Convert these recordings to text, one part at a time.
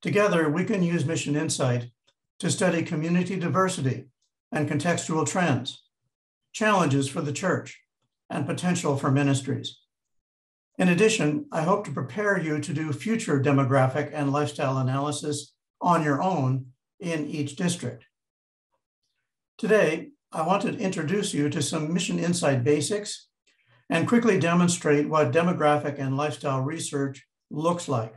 Together, we can use Mission Insight to study community diversity and contextual trends, challenges for the church, and potential for ministries. In addition, I hope to prepare you to do future demographic and lifestyle analysis on your own in each district. Today, I want to introduce you to some Mission Insight basics and quickly demonstrate what demographic and lifestyle research looks like.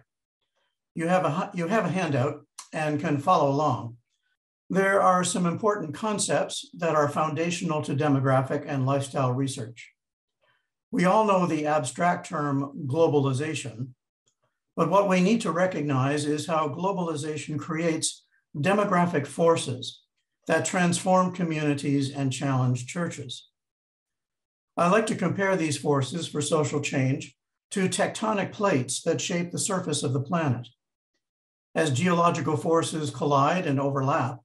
You have a handout and can follow along. There are some important concepts that are foundational to demographic and lifestyle research. We all know the abstract term globalization, but what we need to recognize is how globalization creates demographic forces that transform communities and challenge churches. I like to compare these forces for social change to tectonic plates that shape the surface of the planet. As geological forces collide and overlap,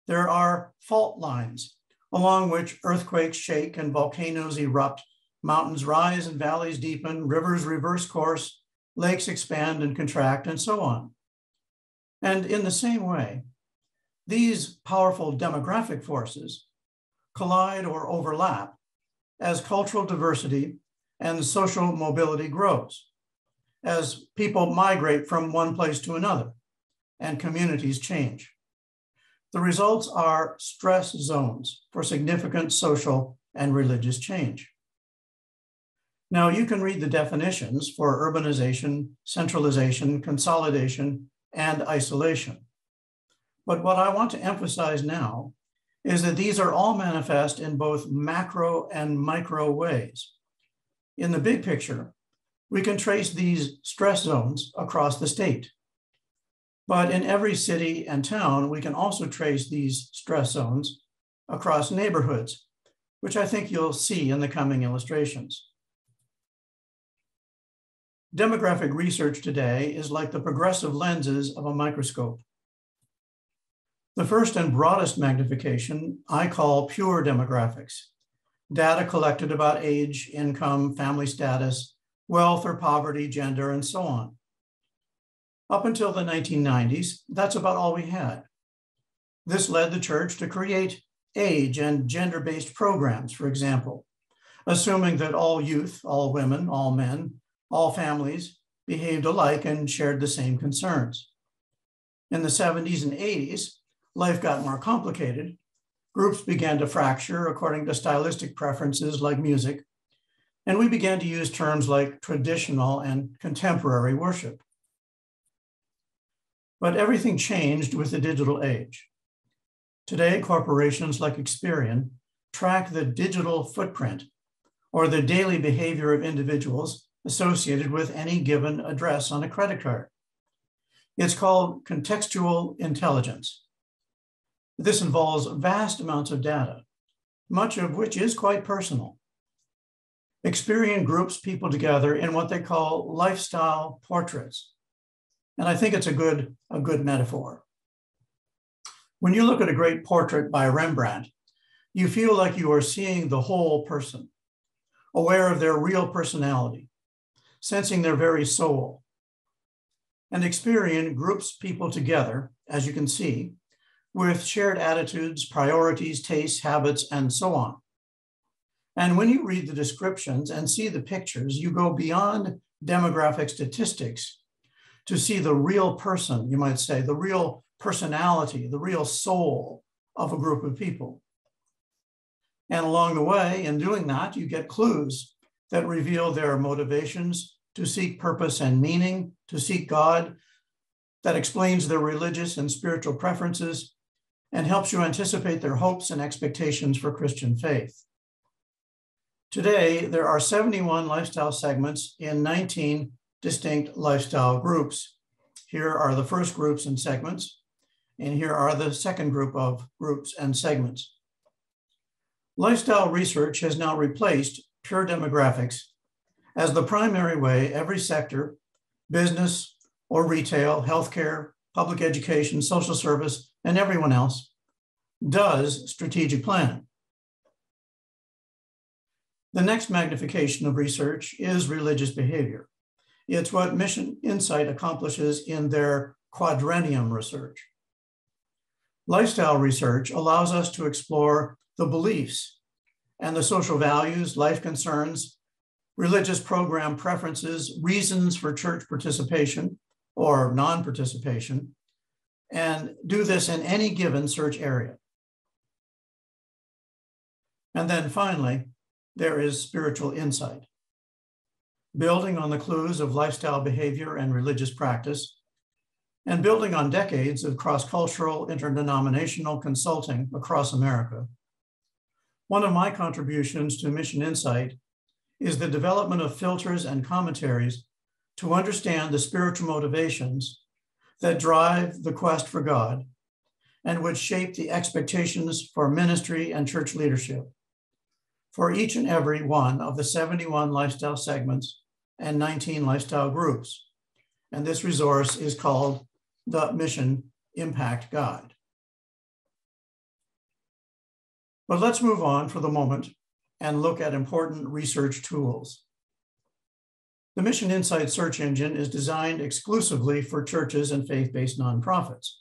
there are fault lines along which earthquakes shake and volcanoes erupt, mountains rise and valleys deepen, rivers reverse course, lakes expand and contract, and so on. And in the same way, these powerful demographic forces collide or overlap as cultural diversity and social mobility grows, as people migrate from one place to another and communities change. The results are stress zones for significant social and religious change. Now, you can read the definitions for urbanization, centralization, consolidation, and isolation. But what I want to emphasize now is that these are all manifest in both macro and micro ways. In the big picture, we can trace these stress zones across the state. But in every city and town, we can also trace these stress zones across neighborhoods, which I think you'll see in the coming illustrations. Demographic research today is like the progressive lenses of a microscope. The first and broadest magnification I call pure demographics, data collected about age, income, family status, wealth or poverty, gender, and so on. Up until the 1990s, that's about all we had. This led the church to create age and gender-based programs, for example, assuming that all youth, all women, all men, all families behaved alike and shared the same concerns. In the 70s and 80s, life got more complicated. Groups began to fracture according to stylistic preferences like music, and we began to use terms like traditional and contemporary worship. But everything changed with the digital age. Today, corporations like Experian track the digital footprint or the daily behavior of individuals associated with any given address on a credit card. It's called Contextual Intelligence. This involves vast amounts of data, much of which is quite personal. Experian groups people together in what they call lifestyle portraits. And I think it's a good metaphor. When you look at a great portrait by Rembrandt, you feel like you are seeing the whole person, aware of their real personality, sensing their very soul. And Experian groups people together, as you can see, with shared attitudes, priorities, tastes, habits, and so on. And when you read the descriptions and see the pictures, you go beyond demographic statistics to see the real person, you might say, the real personality, the real soul of a group of people. And along the way, in doing that, you get clues that reveal their motivations to seek purpose and meaning, to seek God, that explains their religious and spiritual preferences, and helps you anticipate their hopes and expectations for Christian faith. Today, there are 71 lifestyle segments in 19 distinct lifestyle groups. Here are the first groups and segments, and here are the second group of groups and segments. Lifestyle research has now replaced pure demographics as the primary way every sector, business or retail, healthcare, public education, social service, and everyone else, does strategic planning. The next magnification of research is religious behavior. It's what Mission Insight accomplishes in their quadrennium research. Lifestyle research allows us to explore the beliefs and the social values, life concerns, religious program preferences, reasons for church participation or non-participation, and do this in any given search area. And then finally, there is spiritual insight. Building on the clues of lifestyle behavior and religious practice, and building on decades of cross-cultural, interdenominational consulting across America, one of my contributions to Mission Insight is the development of filters and commentaries to understand the spiritual motivations that drive the quest for God and which shape the expectations for ministry and church leadership for each and every one of the 71 lifestyle segments and 19 lifestyle groups. And this resource is called the Mission Impact Guide. But let's move on for the moment and look at important research tools. The Mission Insight search engine is designed exclusively for churches and faith-based nonprofits.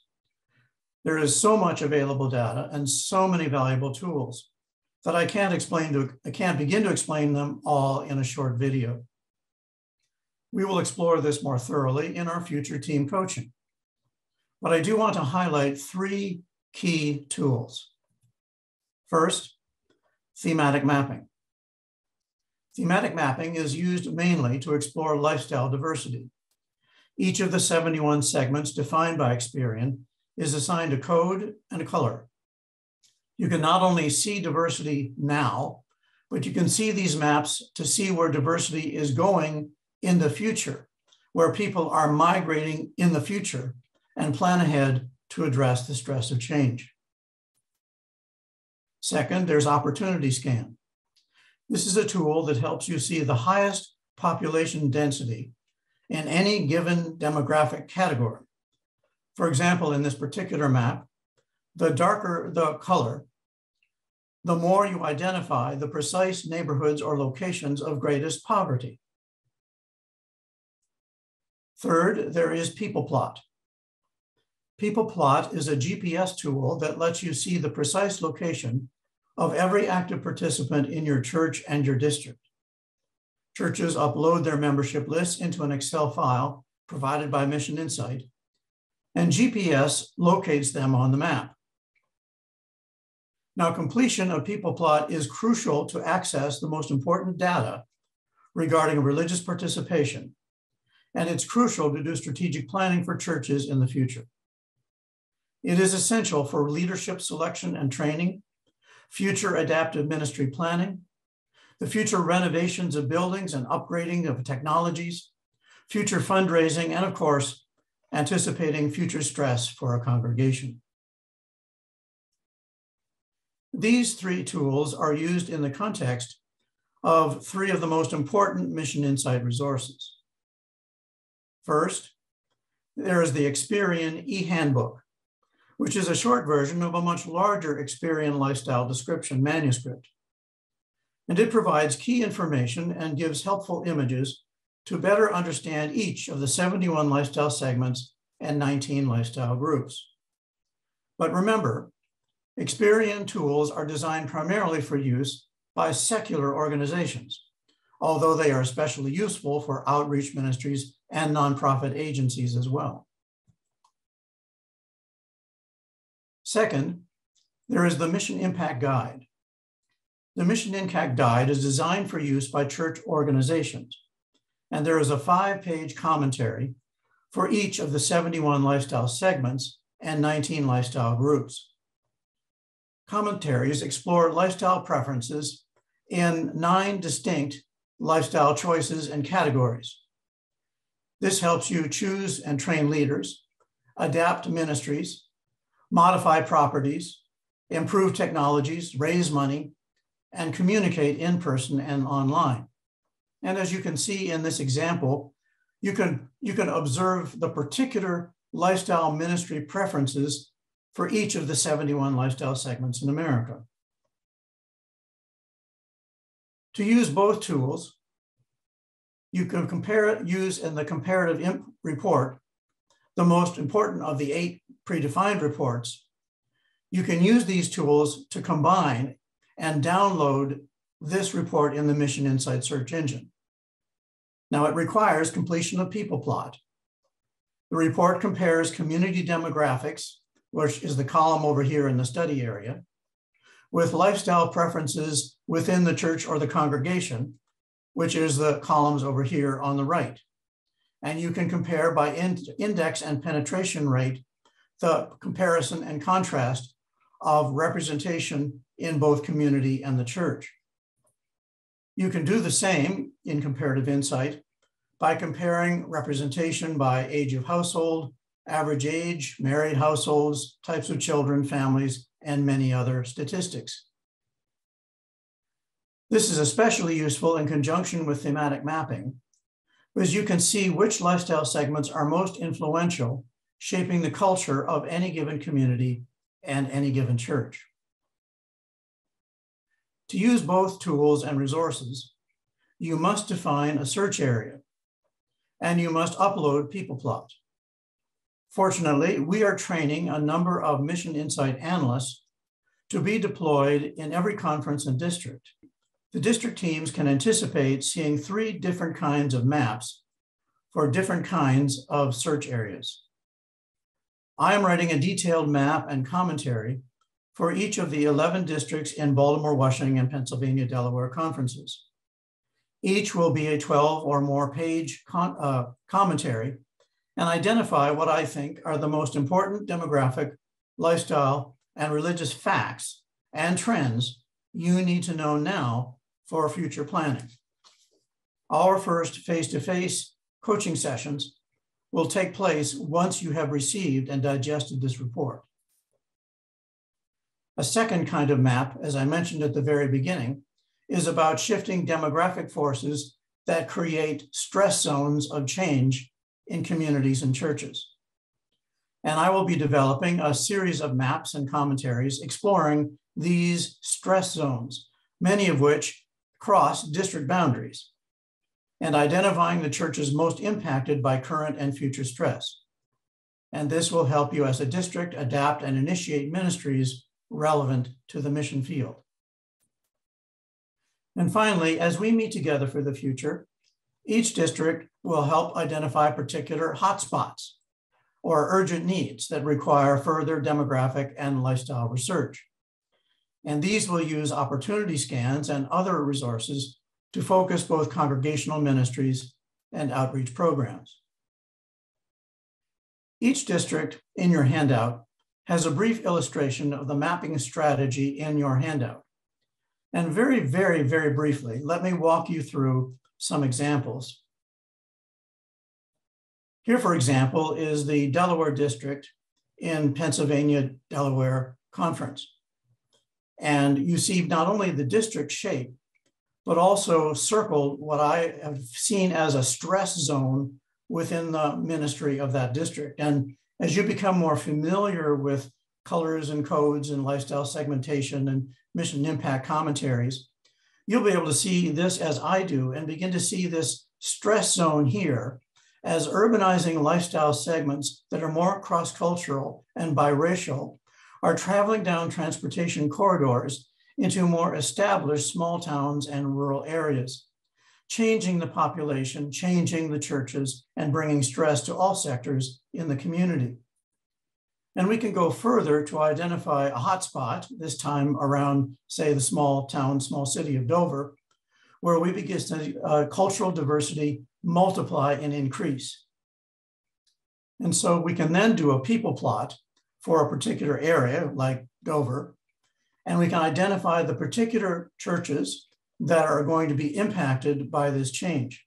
There is so much available data and so many valuable tools that I can't begin to explain them all in a short video. We will explore this more thoroughly in our future team coaching. But I do want to highlight 3 key tools. First, thematic mapping. Thematic mapping is used mainly to explore lifestyle diversity. Each of the 71 segments defined by Experian is assigned a code and a color. You can not only see diversity now, but you can see these maps to see where diversity is going in the future, where people are migrating in the future, and plan ahead to address the stress of change. Second, there's Opportunity Scan. This is a tool that helps you see the highest population density in any given demographic category. For example, in this particular map, the darker the color, the more you identify the precise neighborhoods or locations of greatest poverty. Third, there is People Plot. People Plot is a GPS tool that lets you see the precise location of every active participant in your church and your district. Churches upload their membership lists into an Excel file provided by Mission Insight, and GPS locates them on the map. Now, completion of People Plot is crucial to access the most important data regarding religious participation, and it's crucial to do strategic planning for churches in the future. It is essential for leadership selection and training, future adaptive ministry planning, the future renovations of buildings and upgrading of technologies, future fundraising, and of course, anticipating future stress for a congregation. These 3 tools are used in the context of 3 of the most important Mission Insight resources. First, there is the Experian E-Handbook, which is a short version of a much larger Experian lifestyle description manuscript. And it provides key information and gives helpful images to better understand each of the 71 lifestyle segments and 19 lifestyle groups. But remember, Experian tools are designed primarily for use by secular organizations, although they are especially useful for outreach ministries and nonprofit agencies as well. Second, there is the Mission Impact Guide. The Mission Impact Guide is designed for use by church organizations, and there is a 5-page commentary for each of the 71 lifestyle segments and 19 lifestyle groups. Commentaries explore lifestyle preferences in 9 distinct lifestyle choices and categories. This helps you choose and train leaders, adapt ministries, modify properties, improve technologies, raise money, and communicate in person and online. And as you can see in this example, you can observe the particular lifestyle ministry preferences for each of the 71 lifestyle segments in America. To use both tools, you can use in the comparative report the most important of the 8 predefined reports, you can use these tools to combine and download this report in the Mission Insight search engine. Now, it requires completion of people plot. The report compares community demographics, which is the column over here in the study area, with lifestyle preferences within the church or the congregation, which is the columns over here on the right. And you can compare by index and penetration rate the comparison and contrast of representation in both community and the church. You can do the same in Comparative Insight by comparing representation by age of household, average age, married households, types of children, families, and many other statistics. This is especially useful in conjunction with thematic mapping, because you can see which lifestyle segments are most influential, shaping the culture of any given community and any given church. To use both tools and resources, you must define a search area, and you must upload people plot. Fortunately, we are training a number of Mission Insight analysts to be deployed in every conference and district. The district teams can anticipate seeing 3 different kinds of maps for different kinds of search areas. I am writing a detailed map and commentary for each of the 11 districts in Baltimore-Washington and Pennsylvania-Delaware conferences. Each will be a 12 or more page commentary and identify what I think are the most important demographic, lifestyle, and religious facts and trends you need to know now for future planning. Our first face-to-face coaching sessions will take place once you have received and digested this report. A second kind of map, as I mentioned at the very beginning, is about shifting demographic forces that create stress zones of change in communities and churches. And I will be developing a series of maps and commentaries exploring these stress zones, many of which cross district boundaries, and identifying the churches most impacted by current and future stress. And this will help you as a district adapt and initiate ministries relevant to the mission field. And finally, as we meet together for the future, each district will help identify particular hotspots or urgent needs that require further demographic and lifestyle research. And these will use opportunity scans and other resources to focus both congregational ministries and outreach programs. Each district in your handout has a brief illustration of the mapping strategy in your handout. And very, very, very briefly, let me walk you through some examples. Here, for example, is the Delaware district in Pennsylvania-Delaware Conference. And you see not only the district shape, but also circled what I have seen as a stress zone within the ministry of that district. And as you become more familiar with colors and codes and lifestyle segmentation and mission impact commentaries, you'll be able to see this as I do and begin to see this stress zone here as urbanizing lifestyle segments that are more cross-cultural and biracial are traveling down transportation corridors into more established small towns and rural areas, changing the population, changing the churches, and bringing stress to all sectors in the community. And we can go further to identify a hotspot, this time around, say, the small town, small city of Dover, where we begin to see cultural diversity multiply and increase. And so we can then do a people plot for a particular area like Dover, and we can identify the particular churches that are going to be impacted by this change.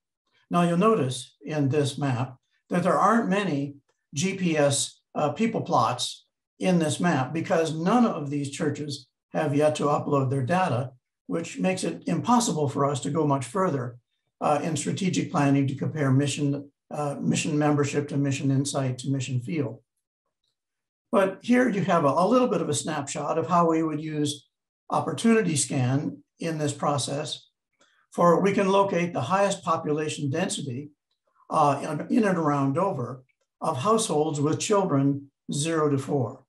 Now you'll notice in this map that there aren't many GPS people plots in this map because none of these churches have yet to upload their data, which makes it impossible for us to go much further in strategic planning to compare mission membership to mission insight to mission field. But here you have a little bit of a snapshot of how we would use opportunity scan in this process, for we can locate the highest population density in and around Dover of households with children 0 to 4.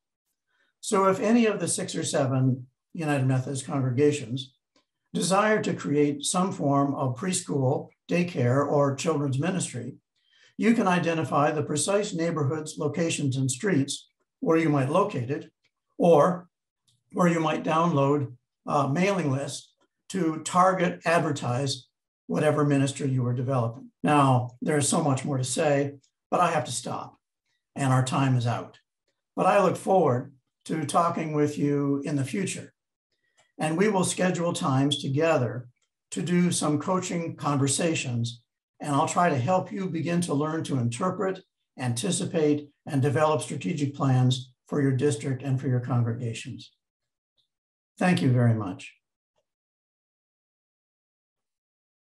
So if any of the 6 or 7 United Methodist congregations desire to create some form of preschool, daycare, or children's ministry, you can identify the precise neighborhoods, locations, and streets where you might locate it, or where you might download a mailing list to target, advertise whatever ministry you are developing. Now, there's so much more to say, but I have to stop, and our time is out. But I look forward to talking with you in the future, and we will schedule times together to do some coaching conversations, and I'll try to help you begin to learn to interpret, anticipate, and develop strategic plans for your district and for your congregations. Thank you very much.